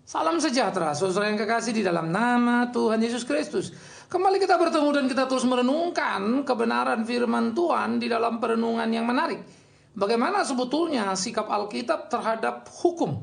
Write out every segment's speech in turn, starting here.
Salam sejahtera, saudara yang kekasih di dalam nama Tuhan Yesus Kristus. Kembali kita bertemu dan kita terus merenungkan kebenaran firman Tuhan di dalam perenungan yang menarik. Bagaimana sebetulnya sikap Alkitab terhadap hukum.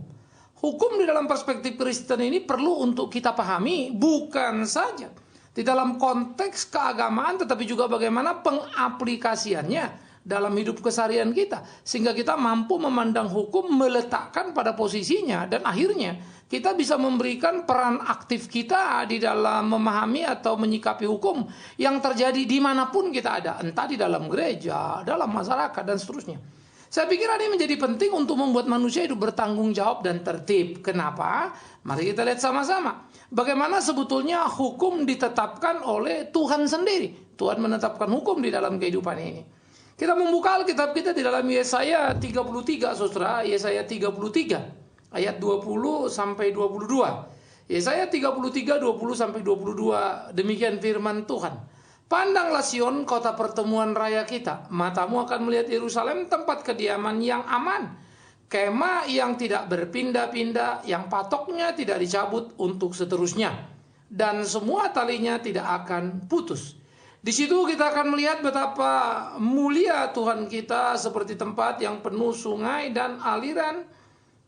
Hukum di dalam perspektif Kristen ini perlu untuk kita pahami, bukan saja di dalam konteks keagamaan, tetapi juga bagaimana pengaplikasiannya dalam hidup keseharian kita, sehingga kita mampu memandang hukum, meletakkan pada posisinya, dan akhirnya kita bisa memberikan peran aktif kita di dalam memahami atau menyikapi hukum yang terjadi dimanapun kita ada, entah di dalam gereja, dalam masyarakat, dan seterusnya. Saya pikir ini menjadi penting untuk membuat manusia hidup bertanggung jawab dan tertib. Kenapa? Mari kita lihat sama-sama bagaimana sebetulnya hukum ditetapkan oleh Tuhan sendiri. Tuhan menetapkan hukum di dalam kehidupan ini. Kita membuka Alkitab kita di dalam Yesaya 33, saudara. Yesaya 33 ayat 20 sampai 22. Yesaya 33 20 sampai 22. Demikian firman Tuhan. Pandanglah Sion, kota pertemuan raya kita. Matamu akan melihat Yerusalem, tempat kediaman yang aman. Kemah yang tidak berpindah-pindah, yang patoknya tidak dicabut untuk seterusnya. Dan semua talinya tidak akan putus. Di situ kita akan melihat betapa mulia Tuhan kita, seperti tempat yang penuh sungai dan aliran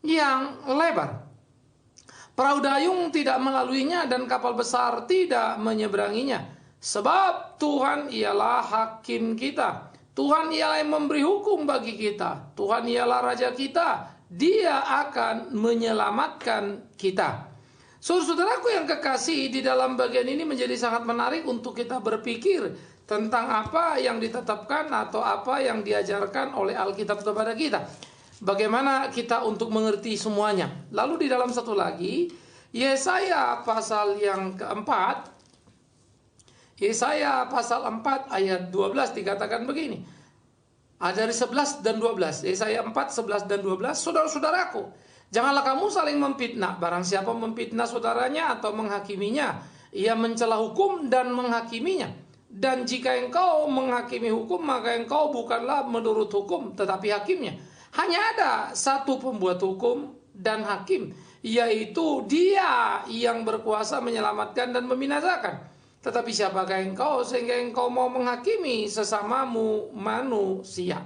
yang lebar. Perahu dayung tidak melaluinya dan kapal besar tidak menyeberanginya. Sebab Tuhan ialah hakim kita. Tuhan ialah yang memberi hukum bagi kita. Tuhan ialah raja kita. Dia akan menyelamatkan kita. Saudaraku yang kekasih, di dalam bagian ini menjadi sangat menarik untuk kita berpikir tentang apa yang ditetapkan atau apa yang diajarkan oleh Alkitab kepada kita. Bagaimana kita untuk mengerti semuanya. Lalu di dalam satu lagi, Yesaya pasal yang keempat, Yesaya pasal 4 ayat 12 dikatakan begini. Dari 11 dan 12. Yesaya 4, 11 dan 12. Saudara-saudaraku, janganlah kamu saling memfitnah. Barang siapa memfitnah saudaranya atau menghakiminya, ia mencela hukum dan menghakiminya. Dan jika engkau menghakimi hukum, maka engkau bukanlah menurut hukum, tetapi hakimnya. Hanya ada satu pembuat hukum dan hakim, yaitu Dia yang berkuasa menyelamatkan dan membinasakan. Tetapi siapakah engkau sehingga engkau mau menghakimi sesamamu manusia?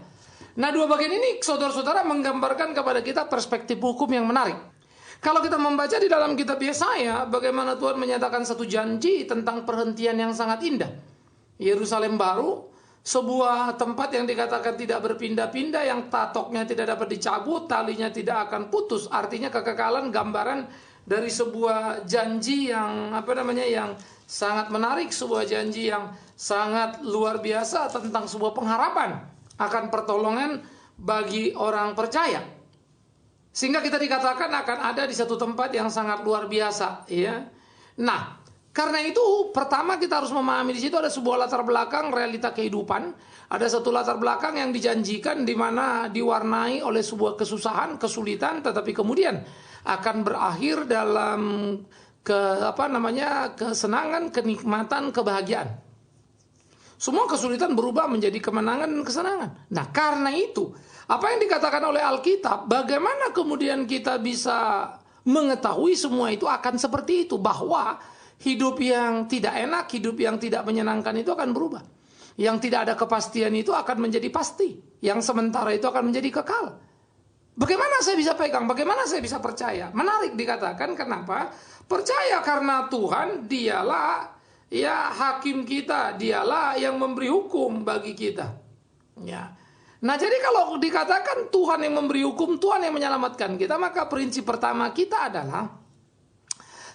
Nah, dua bagian ini saudara-saudara menggambarkan kepada kita perspektif hukum yang menarik. Kalau kita membaca di dalam kitab Yesaya, bagaimana Tuhan menyatakan satu janji tentang perhentian yang sangat indah. Yerusalem baru, sebuah tempat yang dikatakan tidak berpindah-pindah, yang tatoknya tidak dapat dicabut, talinya tidak akan putus. Artinya kekekalan, gambaran dari sebuah janji yang yang sangat menarik, sebuah janji yang sangat luar biasa tentang sebuah pengharapan akan pertolongan bagi orang percaya. Sehingga kita dikatakan akan ada di satu tempat yang sangat luar biasa, ya. Nah, karena itu pertama kita harus memahami di situ ada sebuah latar belakang realita kehidupan, ada satu latar belakang yang dijanjikan di mana diwarnai oleh sebuah kesusahan, kesulitan, tetapi kemudian akan berakhir dalam kesenangan, kenikmatan, kebahagiaan. Semua kesulitan berubah menjadi kemenangan dan kesenangan. Nah, karena itu, apa yang dikatakan oleh Alkitab, bagaimana kemudian kita bisa mengetahui semua itu akan seperti itu, bahwa hidup yang tidak enak, hidup yang tidak menyenangkan itu akan berubah. Yang tidak ada kepastian itu akan menjadi pasti. Yang sementara itu akan menjadi kekal. Bagaimana saya bisa pegang? Bagaimana saya bisa percaya? Menarik dikatakan, kenapa? Percaya karena Tuhan dialah hakim kita, dialah yang memberi hukum bagi kita. Ya. Nah, jadi kalau dikatakan Tuhan yang memberi hukum, Tuhan yang menyelamatkan kita, maka prinsip pertama kita adalah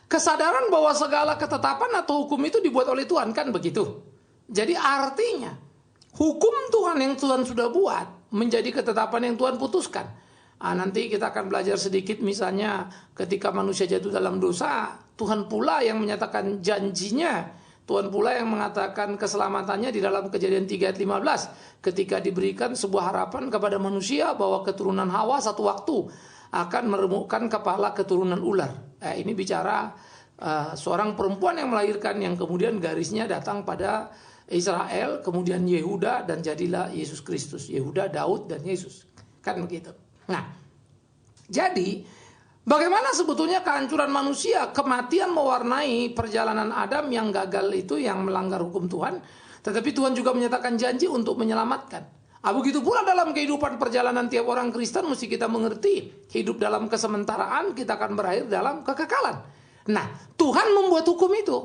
kesadaran bahwa segala ketetapan atau hukum itu dibuat oleh Tuhan, kan begitu. Jadi artinya hukum Tuhan yang Tuhan sudah buat menjadi ketetapan yang Tuhan putuskan. Nanti kita akan belajar sedikit, misalnya ketika manusia jatuh dalam dosa, Tuhan pula yang menyatakan janjinya, Tuhan pula yang mengatakan keselamatannya di dalam Kejadian 3 ayat 15, ketika diberikan sebuah harapan kepada manusia bahwa keturunan Hawa satu waktu akan meremukkan kepala keturunan ular. Ini bicara seorang perempuan yang melahirkan, yang kemudian garisnya datang pada Israel, kemudian Yehuda, dan jadilah Yesus Kristus. Yehuda, Daud, dan Yesus. Kan begitu. Nah, jadi Bagaimana sebetulnya kehancuran manusia, kematian mewarnai perjalanan Adam yang gagal itu, yang melanggar hukum Tuhan. Tetapi Tuhan juga menyatakan janji untuk menyelamatkan. Begitu pula dalam kehidupan perjalanan tiap orang Kristen, mesti kita mengerti, hidup dalam kesementaraan, kita akan berakhir dalam kekekalan. Nah, Tuhan membuat hukum itu.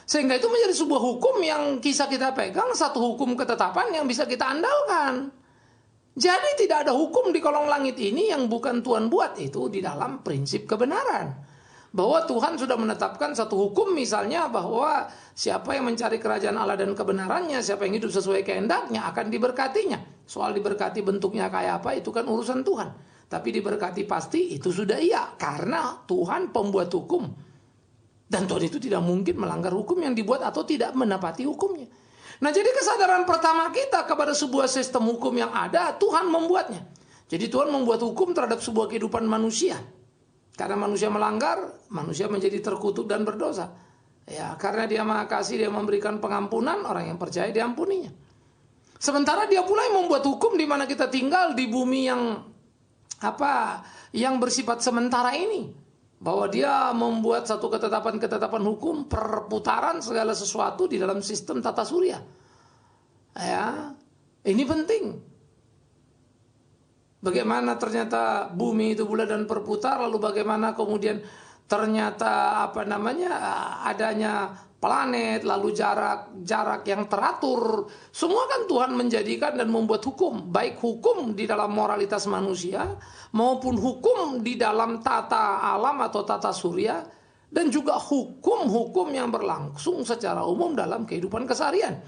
Sehingga itu menjadi sebuah hukum yang bisa kita pegang, satu hukum ketetapan yang bisa kita andalkan. Jadi tidak ada hukum di kolong langit ini yang bukan Tuhan buat, itu di dalam prinsip kebenaran. Bahwa Tuhan sudah menetapkan satu hukum, misalnya bahwa siapa yang mencari kerajaan Allah dan kebenarannya, siapa yang hidup sesuai kehendaknya akan diberkatinya. Soal diberkati bentuknya kayak apa itu kan urusan Tuhan. Tapi diberkati pasti itu sudah iya, karena Tuhan pembuat hukum. Dan Tuhan itu tidak mungkin melanggar hukum yang dibuat atau tidak menepati hukumnya. Nah, jadi kesadaran pertama kita kepada sebuah sistem hukum yang ada, Tuhan membuatnya. Jadi Tuhan membuat hukum terhadap sebuah kehidupan manusia. Karena manusia melanggar, manusia menjadi terkutuk dan berdosa. Ya, karena Dia Maha Kasih, Dia memberikan pengampunan, orang yang percaya diampuninya. Sementara Dia pula yang membuat hukum di mana kita tinggal di bumi yang bersifat sementara ini. Bahwa Dia membuat satu ketetapan-ketetapan hukum perputaran segala sesuatu di dalam sistem tata surya. Ya, ini penting. Bagaimana ternyata bumi itu bulat dan berputar, lalu bagaimana kemudian ternyata adanya planet, lalu jarak yang teratur. Semua kan Tuhan menjadikan dan membuat hukum, baik hukum di dalam moralitas manusia maupun hukum di dalam tata alam atau tata surya, dan juga hukum-hukum yang berlangsung secara umum dalam kehidupan keseharian.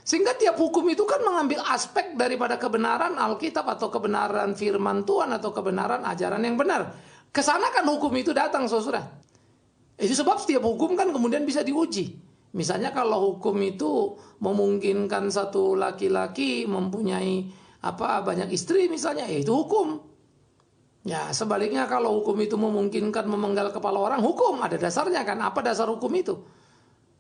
Sehingga tiap hukum itu kan mengambil aspek daripada kebenaran Alkitab atau kebenaran firman Tuhan atau kebenaran ajaran yang benar. Kesana kan hukum itu datang, saudara. Itu sebab setiap hukum kan kemudian bisa diuji. Misalnya kalau hukum itu memungkinkan satu laki-laki mempunyai banyak istri misalnya, itu hukum. Ya, sebaliknya kalau hukum itu memungkinkan memenggal kepala orang, hukum ada dasarnya kan. Apa dasar hukum itu?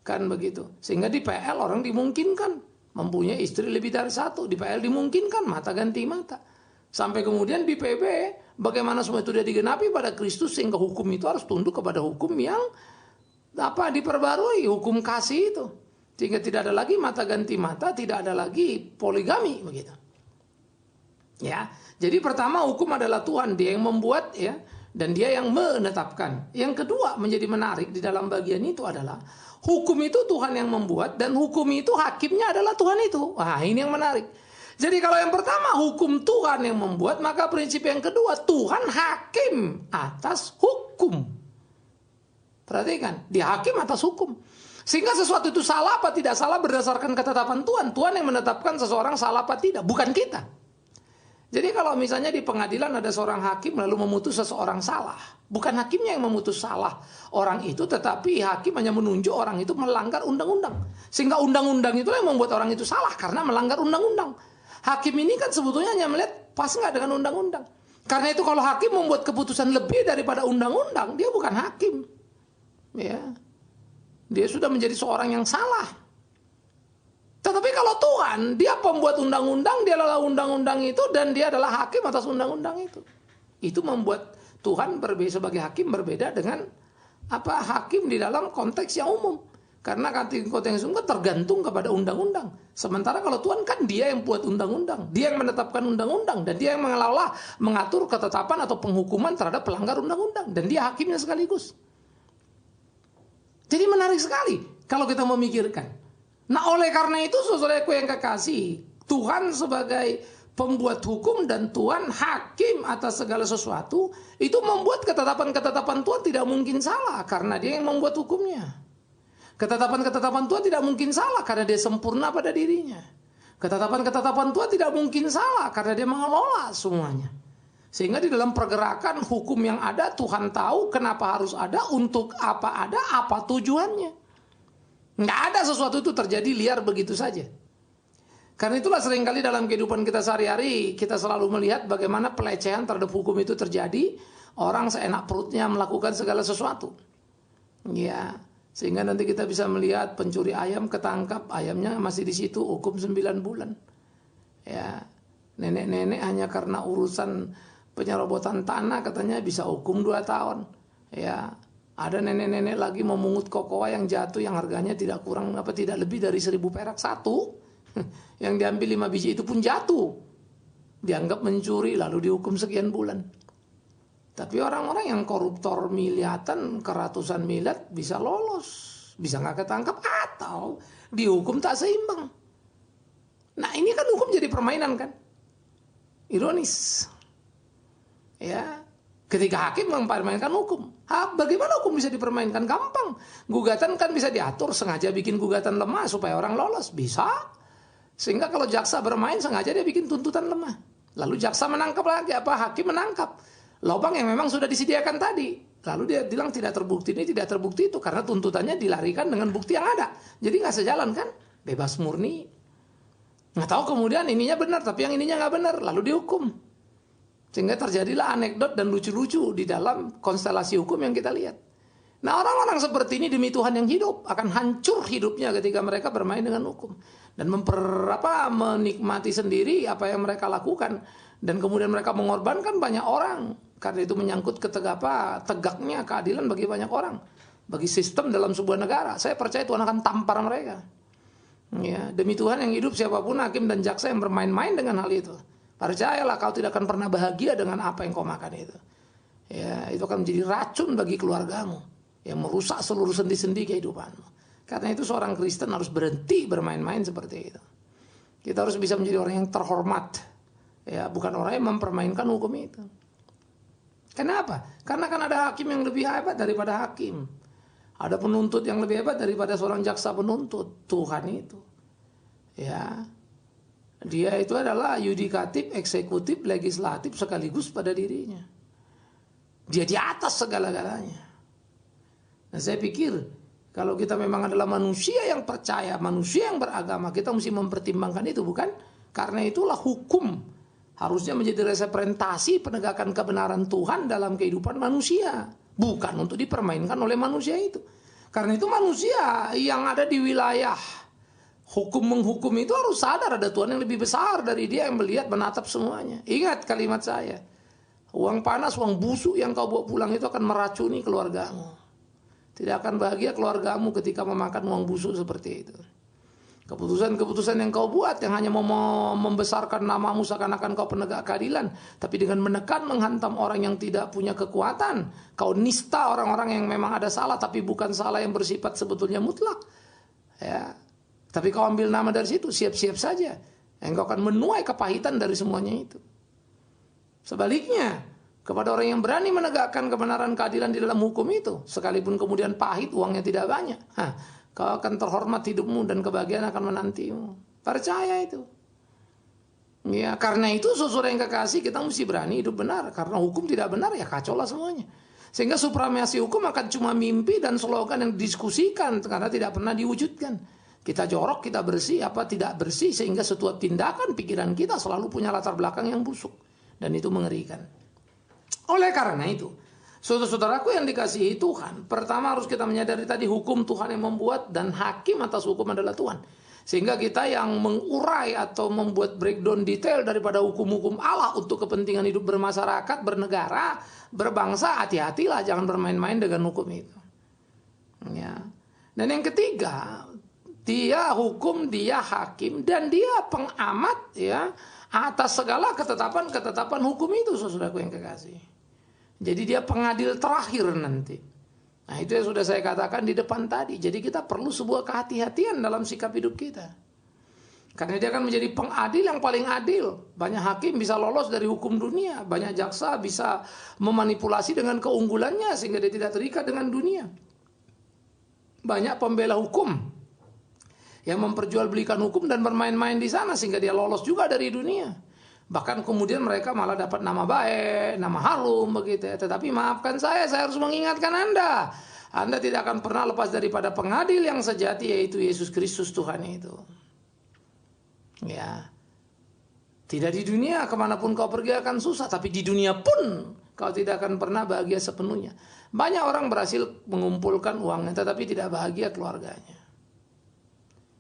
Kan begitu. Sehingga di PL orang dimungkinkan mempunyai istri lebih dari satu. Di PL dimungkinkan mata ganti mata. Sampai kemudian di PB, bagaimana semua itu sudah digenapi pada Kristus, sehingga hukum itu harus tunduk kepada hukum yang diperbarui, hukum kasih itu. Sehingga tidak ada lagi mata ganti mata, tidak ada lagi poligami begitu. Ya, jadi pertama hukum adalah Tuhan, Dia yang membuat ya, dan Dia yang menetapkan. Yang kedua menjadi menarik di dalam bagian itu adalah hukum itu Tuhan yang membuat, dan hukum itu hakimnya adalah Tuhan itu. Wah, ini yang menarik. Jadi kalau yang pertama hukum Tuhan yang membuat, maka prinsip yang kedua Tuhan hakim atas hukum. Perhatikan, Dia hakim atas hukum. Sehingga sesuatu itu salah apa tidak salah berdasarkan ketetapan Tuhan. Tuhan yang menetapkan seseorang salah apa tidak, bukan kita. Jadi kalau misalnya di pengadilan ada seorang hakim lalu memutus seseorang salah, bukan hakimnya yang memutus salah orang itu, tetapi hakim hanya menunjuk orang itu melanggar undang-undang. Sehingga undang-undang itulah yang membuat orang itu salah karena melanggar undang-undang. Hakim ini kan sebetulnya hanya melihat pas nggak dengan undang-undang. Karena itu kalau hakim membuat keputusan lebih daripada undang-undang, dia bukan hakim. Ya, dia sudah menjadi seorang yang salah. Tetapi kalau Tuhan, Dia pembuat undang-undang, Dia adalah undang-undang itu, dan Dia adalah hakim atas undang-undang itu. Itu membuat Tuhan sebagai hakim berbeda dengan hakim di dalam konteks yang umum. Karena konteks yang umum tergantung kepada undang-undang. Sementara kalau Tuhan kan Dia yang buat undang-undang, Dia yang menetapkan undang-undang, dan Dia yang mengatur ketetapan atau penghukuman terhadap pelanggar undang-undang, dan Dia hakimnya sekaligus. Jadi menarik sekali kalau kita memikirkan. Nah, oleh karena itu saudaraku yang kekasih, Tuhan sebagai pembuat hukum dan Tuhan hakim atas segala sesuatu, itu membuat ketetapan-ketetapan Tuhan tidak mungkin salah karena Dia yang membuat hukumnya. Ketetapan-ketetapan Tuhan tidak mungkin salah karena Dia sempurna pada dirinya. Ketetapan-ketetapan Tuhan tidak mungkin salah karena Dia mengelola semuanya. Sehingga di dalam pergerakan hukum yang ada, Tuhan tahu kenapa harus ada, untuk apa ada, apa tujuannya. Nggak ada sesuatu itu terjadi liar begitu saja. Karena itulah seringkali dalam kehidupan kita sehari-hari, kita selalu melihat bagaimana pelecehan terhadap hukum itu terjadi. Orang seenak perutnya melakukan segala sesuatu. Ya, sehingga nanti kita bisa melihat pencuri ayam ketangkap, ayamnya masih di situ, hukum 9 bulan. Ya, nenek-nenek hanya karena urusan penyerobotan tanah katanya bisa hukum 2 tahun. Ya, ada nenek-nenek lagi memungut kokoa yang jatuh yang harganya tidak lebih dari 1.000 perak satu. Yang diambil 5 biji itu pun jatuh. Dianggap mencuri lalu dihukum sekian bulan. Tapi orang-orang yang koruptor miliatan ke ratusan miliar bisa lolos, bisa nggak ketangkap atau dihukum tak seimbang. Nah ini kan hukum jadi permainan kan, ironis. Ya, ketika hakim mempermainkan hukum, bagaimana hukum bisa dipermainkan? Gampang, gugatan kan bisa diatur, sengaja bikin gugatan lemah supaya orang lolos, bisa. Sehingga kalau jaksa bermain sengaja dia bikin tuntutan lemah, lalu jaksa menangkap lagi, hakim menangkap lubang yang memang sudah disediakan tadi. Lalu dia bilang tidak terbukti ini, tidak terbukti itu, karena tuntutannya dilarikan dengan bukti yang ada. Jadi nggak sejalan kan, bebas murni. Nggak tahu kemudian ininya benar, tapi yang ininya nggak benar, lalu dihukum. Sehingga terjadilah anekdot dan lucu-lucu di dalam konstelasi hukum yang kita lihat. Nah orang-orang seperti ini demi Tuhan yang hidup akan hancur hidupnya ketika mereka bermain dengan hukum. Dan menikmati sendiri apa yang mereka lakukan. Dan kemudian mereka mengorbankan banyak orang. Karena itu menyangkut tegaknya keadilan bagi banyak orang. Bagi sistem dalam sebuah negara. Saya percaya Tuhan akan tampar mereka. Ya, demi Tuhan yang hidup siapapun hakim dan jaksa yang bermain-main dengan hal itu. Percayalah kau tidak akan pernah bahagia dengan apa yang kau makan itu. Ya, itu akan menjadi racun bagi keluargamu. Yang merusak seluruh sendi-sendi kehidupanmu. Karena itu seorang Kristen harus berhenti bermain-main seperti itu. Kita harus bisa menjadi orang yang terhormat. Ya, bukan orang yang mempermainkan hukum itu. Kenapa? Karena kan ada hakim yang lebih hebat daripada hakim. Ada penuntut yang lebih hebat daripada seorang jaksa penuntut. Tuhan itu. Ya. Dia itu adalah yudikatif, eksekutif, legislatif sekaligus pada dirinya. Dia di atas segala-galanya. Nah, saya pikir kalau kita memang adalah manusia yang percaya, manusia yang beragama, kita mesti mempertimbangkan itu, bukan? Karena itulah hukum harusnya menjadi representasi penegakan kebenaran Tuhan dalam kehidupan manusia. Bukan untuk dipermainkan oleh manusia itu. Karena itu manusia yang ada di wilayah hukum-menghukum itu harus sadar ada Tuhan yang lebih besar dari dia yang melihat menatap semuanya. Ingat kalimat saya. Uang panas, uang busuk yang kau bawa pulang itu akan meracuni keluargamu. Tidak akan bahagia keluargamu ketika memakan uang busuk seperti itu. Keputusan-keputusan yang kau buat yang hanya mau membesarkan namamu seakan-akan kau penegak keadilan, tapi dengan menekan menghantam orang yang tidak punya kekuatan, kau nista orang-orang yang memang ada salah tapi bukan salah yang bersifat sebetulnya mutlak. Ya. Tapi kau ambil nama dari situ, siap-siap saja. Engkau akan menuai kepahitan dari semuanya itu. Sebaliknya, kepada orang yang berani menegakkan kebenaran keadilan di dalam hukum itu, sekalipun kemudian pahit, uangnya tidak banyak, kau akan terhormat hidupmu dan kebahagiaan akan menantimu. Percaya itu. Ya, karena itu saudara yang kekasih, kita mesti berani hidup benar. Karena hukum tidak benar, ya kacau lah semuanya. Sehingga supremasi hukum akan cuma mimpi dan slogan yang didiskusikan karena tidak pernah diwujudkan. Kita jorok, kita bersih, apa tidak bersih, sehingga setiap tindakan pikiran kita selalu punya latar belakang yang busuk. Dan itu mengerikan. Oleh karena itu, saudara-saudaraku yang dikasihi Tuhan, pertama harus kita menyadari tadi hukum Tuhan yang membuat dan hakim atas hukum adalah Tuhan. Sehingga kita yang mengurai atau membuat breakdown detail daripada hukum-hukum Allah untuk kepentingan hidup bermasyarakat, bernegara, berbangsa, hati-hatilah jangan bermain-main dengan hukum itu. Ya. Dan yang ketiga, dia hukum, dia hakim, dan dia pengamat ya atas segala ketetapan-ketetapan hukum itu, saudaraku yang kekasih. Jadi dia pengadil terakhir nanti. Nah itu yang sudah saya katakan di depan tadi. Jadi kita perlu sebuah kehati-hatian dalam sikap hidup kita. Karena dia akan menjadi pengadil yang paling adil. Banyak hakim bisa lolos dari hukum dunia. Banyak jaksa bisa memanipulasi dengan keunggulannya sehingga dia tidak terikat dengan dunia. Banyak pembela hukum yang memperjualbelikan hukum dan bermain-main di sana sehingga dia lolos juga dari dunia. Bahkan kemudian mereka malah dapat nama baik, nama harum begitu ya. Tetapi maafkan saya harus mengingatkan Anda. Anda tidak akan pernah lepas daripada pengadil yang sejati, yaitu Yesus Kristus Tuhan itu. Ya. Tidak di dunia kemanapun kau pergi akan susah, tapi di dunia pun kau tidak akan pernah bahagia sepenuhnya. Banyak orang berhasil mengumpulkan uangnya tetapi tidak bahagia keluarganya.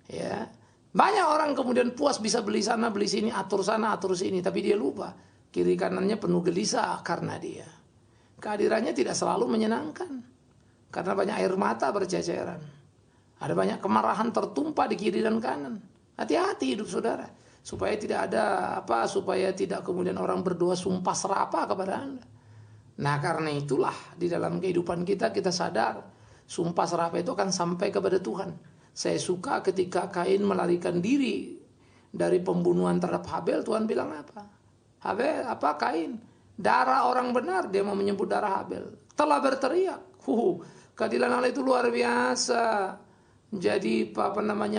Ya. Banyak orang kemudian puas bisa beli sana, beli sini, atur sana, atur sini. Tapi dia lupa. Kiri kanannya penuh gelisah karena dia. Kehadirannya tidak selalu menyenangkan. Karena banyak air mata berceceran. Ada banyak kemarahan tertumpah di kiri dan kanan. Hati-hati hidup saudara. Supaya tidak ada supaya tidak kemudian orang berdoa sumpah serapah kepada Anda. Nah karena itulah di dalam kehidupan kita sadar sumpah serapah itu akan sampai kepada Tuhan. Saya suka ketika Kain melarikan diri dari pembunuhan terhadap Habel, Tuhan bilang apa? Kain, darah orang benar, dia mau menyebut darah Habel, telah berteriak. Keadilan Allah itu luar biasa. Jadi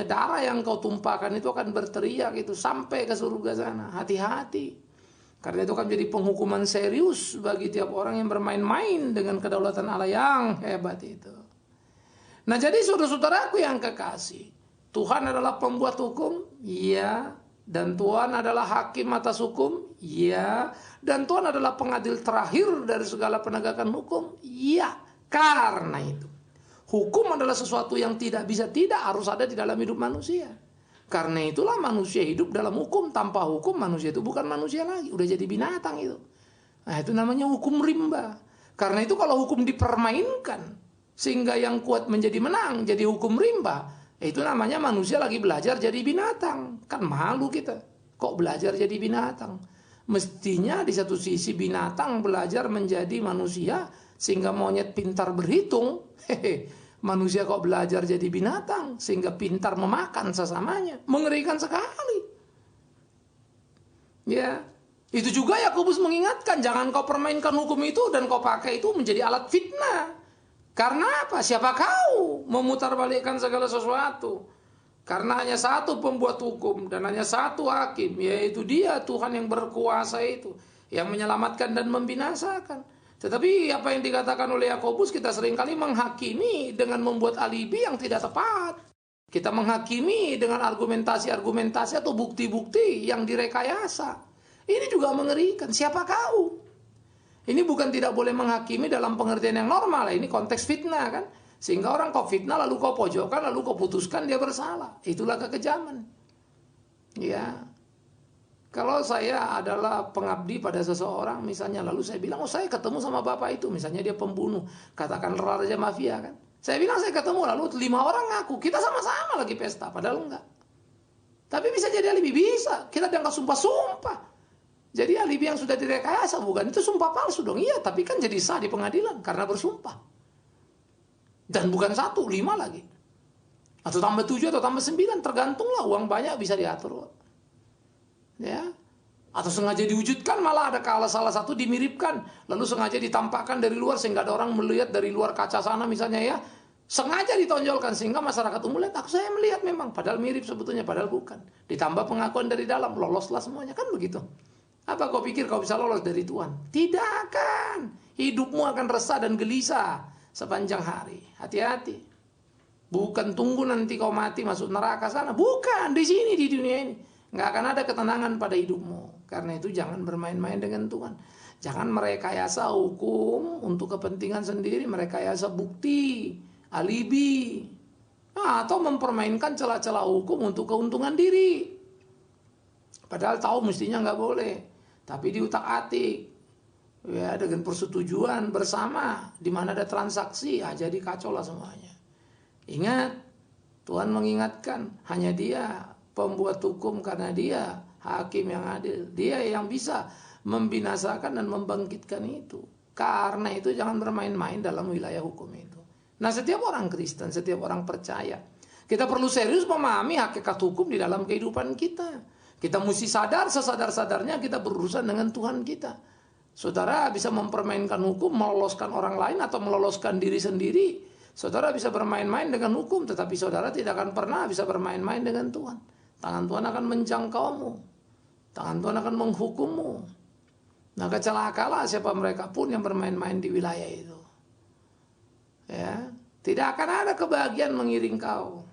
darah yang kau tumpahkan itu akan berteriak itu sampai ke surga sana. Hati-hati. Karena itu akan menjadi penghukuman serius bagi tiap orang yang bermain-main dengan kedaulatan Allah yang hebat itu. Nah jadi saudara-saudaraku yang kekasih, Tuhan adalah pembuat hukum, iya. Dan Tuhan adalah hakim atas hukum, iya. Dan Tuhan adalah pengadil terakhir dari segala penegakan hukum, iya. Karena itu hukum adalah sesuatu yang tidak harus ada di dalam hidup manusia. Karena itulah manusia hidup dalam hukum. Tanpa hukum manusia itu bukan manusia lagi, udah jadi binatang itu. Nah itu namanya hukum rimba. Karena itu kalau hukum dipermainkan sehingga yang kuat menjadi menang, jadi hukum rimba, itu namanya manusia lagi belajar jadi binatang. Kan malu kita kok belajar jadi binatang. Mestinya di satu sisi binatang belajar menjadi manusia, sehingga monyet pintar berhitung. Manusia kok belajar jadi binatang sehingga pintar memakan sesamanya. Mengerikan sekali. Ya, itu juga Yakobus mengingatkan, jangan kau permainkan hukum itu dan kau pakai itu menjadi alat fitnah. Karena apa? Siapa kau memutarbalikkan segala sesuatu? Karena hanya satu pembuat hukum dan hanya satu hakim, yaitu Dia, Tuhan yang berkuasa itu, yang menyelamatkan dan membinasakan. Tetapi apa yang dikatakan oleh Yakobus, kita seringkali menghakimi dengan membuat alibi yang tidak tepat. Kita menghakimi dengan argumentasi-argumentasi atau bukti-bukti yang direkayasa. Ini juga mengerikan. Siapa kau? Ini bukan tidak boleh menghakimi dalam pengertian yang normal. Ini konteks fitnah kan. Sehingga orang kau fitnah lalu kau pojokkan lalu kau putuskan dia bersalah. Itulah kekejaman. Ya. Kalau saya adalah pengabdi pada seseorang misalnya, lalu saya bilang, saya ketemu sama bapak itu, misalnya dia pembunuh, katakan raja mafia kan. Saya bilang saya ketemu, lalu 5 orang ngaku, kita sama-sama lagi pesta, padahal enggak. Tapi bisa jadi alibi, bisa. Kita dianggap sumpah-sumpah. Jadi alibi yang sudah direkayasa, bukan itu sumpah palsu dong. Iya, tapi kan jadi sah di pengadilan karena bersumpah. Dan bukan 1, 5 lagi. Atau tambah 7 atau tambah 9, tergantunglah, uang banyak bisa diatur. Ya, atau sengaja diwujudkan, malah ada salah satu dimiripkan, lalu sengaja ditampakkan dari luar sehingga ada orang melihat dari luar kaca sana misalnya ya, sengaja ditonjolkan sehingga masyarakat umum lihat, saya melihat memang, padahal mirip sebetulnya, padahal bukan. Ditambah pengakuan dari dalam, loloslah semuanya, kan begitu. Apa kau pikir kau bisa lolos dari Tuhan? Tidak akan. Hidupmu akan resah dan gelisah sepanjang hari. Hati-hati. Bukan tunggu nanti kau mati masuk neraka sana, bukan, di sini, di dunia ini. Nggak akan ada ketenangan pada hidupmu. Karena itu jangan bermain-main dengan Tuhan. Jangan merekayasa hukum untuk kepentingan sendiri, merekayasa bukti, alibi, atau mempermainkan celah-celah hukum untuk keuntungan diri. Padahal tahu mestinya nggak boleh, tapi diutak-atik, ya dengan persetujuan bersama, di mana ada transaksi, jadi kacau lah semuanya. Ingat, Tuhan mengingatkan, hanya Dia pembuat hukum karena Dia hakim yang adil. Dia yang bisa membinasakan dan membangkitkan itu. Karena itu jangan bermain-main dalam wilayah hukum itu. Nah, setiap orang Kristen, setiap orang percaya, kita perlu serius memahami hakikat hukum di dalam kehidupan kita. Kita mesti sadar, sesadar-sadarnya kita berurusan dengan Tuhan kita. Saudara bisa mempermainkan hukum, meloloskan orang lain atau meloloskan diri sendiri. Saudara bisa bermain-main dengan hukum, tetapi saudara tidak akan pernah bisa bermain-main dengan Tuhan. Tangan Tuhan akan menjangkaumu. Tangan Tuhan akan menghukummu. Nah, kecelakalah siapa mereka pun yang bermain-main di wilayah itu. Ya, tidak akan ada kebahagiaan mengiring kau.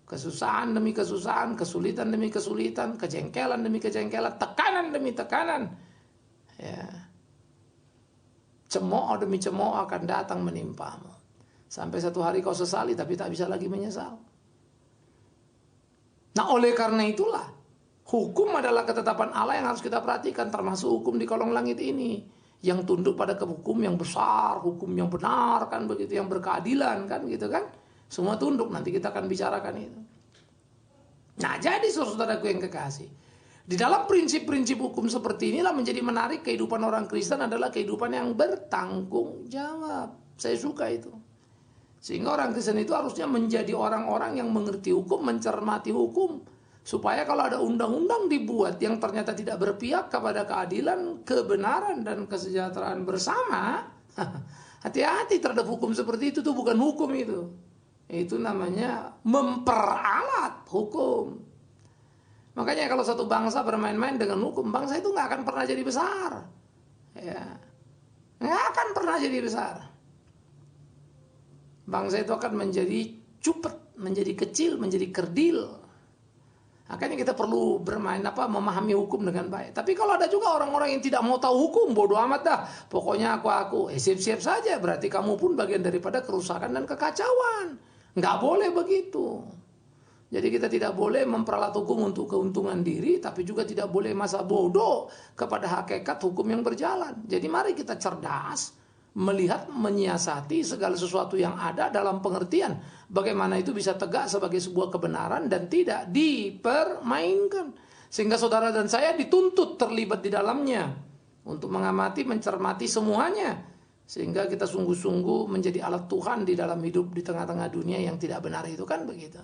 Kesusahan demi kesusahan, kesulitan demi kesulitan, kejengkelan demi kejengkelan, tekanan demi tekanan. Ya. Cemooh demi cemooh akan datang menimpamu. Sampai satu hari kau sesali tapi tak bisa lagi menyesal. Nah, oleh karena itulah Hukum adalah ketetapan Allah yang harus kita perhatikan, termasuk hukum di kolong langit ini, yang tunduk pada hukum yang besar, hukum yang benar, kan begitu, yang berkeadilan, kan gitu kan. Semua tunduk, nanti kita akan bicarakan itu. Nah, jadi saudaraku yang kekasih, di dalam prinsip-prinsip hukum seperti inilah menjadi menarik kehidupan orang Kristen adalah kehidupan yang bertanggung jawab. Saya suka itu. Sehingga orang Kristen itu harusnya menjadi orang-orang yang mengerti hukum, mencermati hukum. Supaya kalau ada undang-undang dibuat yang ternyata tidak berpihak kepada keadilan, kebenaran, dan kesejahteraan bersama, hati-hati terhadap hukum seperti itu. Tuh bukan hukum itu. Itu namanya memperalat hukum. Makanya kalau satu bangsa bermain-main dengan hukum, bangsa itu nggak akan pernah jadi besar. Ya, nggak akan pernah jadi besar. Bangsa itu akan menjadi cupet, menjadi kecil, menjadi kerdil. Makanya kita perlu memahami hukum dengan baik. Tapi kalau ada juga orang-orang yang tidak mau tahu hukum, bodoh amat dah. Pokoknya aku, siap-siap saja. Berarti kamu pun bagian daripada kerusakan dan kekacauan. Nggak boleh begitu. Jadi kita tidak boleh memperalat hukum untuk keuntungan diri, tapi juga tidak boleh masa bodoh kepada hakikat hukum yang berjalan. Jadi mari kita cerdas, melihat, menyiasati segala sesuatu yang ada dalam pengertian bagaimana itu bisa tegak sebagai sebuah kebenaran dan tidak dipermainkan. Sehingga saudara dan saya dituntut terlibat di dalamnya untuk mengamati, mencermati semuanya. Sehingga kita sungguh-sungguh menjadi alat Tuhan di dalam hidup di tengah-tengah dunia yang tidak benar itu, kan begitu.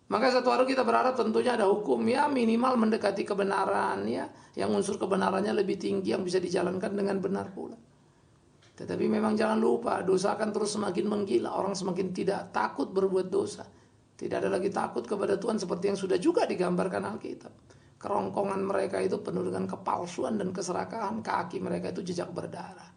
Maka satu hari kita berharap tentunya ada hukum ya minimal mendekati kebenaran ya, yang unsur kebenarannya lebih tinggi, yang bisa dijalankan dengan benar pula. Tetapi memang jangan lupa, dosa akan terus semakin menggila. Orang semakin tidak takut berbuat dosa. Tidak ada lagi takut kepada Tuhan seperti yang sudah juga digambarkan Alkitab. Kerongkongan mereka itu penuh dengan kepalsuan dan keserakahan. Kaki mereka itu jejak berdarah.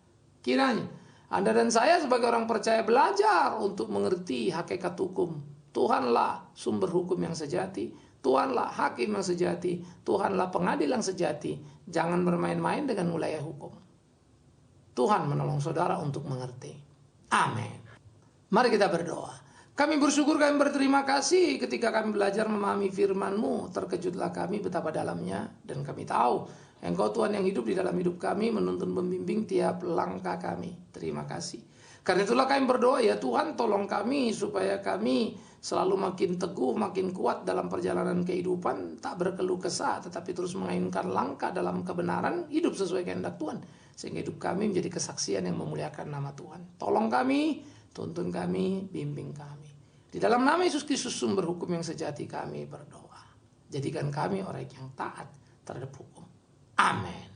Kiranya Anda dan saya sebagai orang percaya belajar untuk mengerti hakikat hukum. Tuhanlah sumber hukum yang sejati. Tuhanlah hakim yang sejati. Tuhanlah pengadil yang sejati. Jangan bermain-main dengan wilayah hukum. Tuhan menolong saudara untuk mengerti. Amin. Mari kita berdoa. Kami bersyukur, kami berterima kasih ketika kami belajar memahami firman-Mu. Terkejutlah kami betapa dalamnya. Dan kami tahu Engkau Tuhan yang hidup di dalam hidup kami, menuntun membimbing tiap langkah kami. Terima kasih. Karena itulah kami berdoa, ya Tuhan tolong kami supaya kami selalu makin teguh, makin kuat dalam perjalanan kehidupan. Tak berkeluh kesah, tetapi terus mengainkan langkah dalam kebenaran, hidup sesuai kehendak Tuhan. Sehingga hidup kami menjadi kesaksian yang memuliakan nama Tuhan. Tolong kami, tuntun kami, bimbing kami. Di dalam nama Yesus Kristus sumber hukum yang sejati kami berdoa. Jadikan kami orang yang taat terhadap hukum. Amin.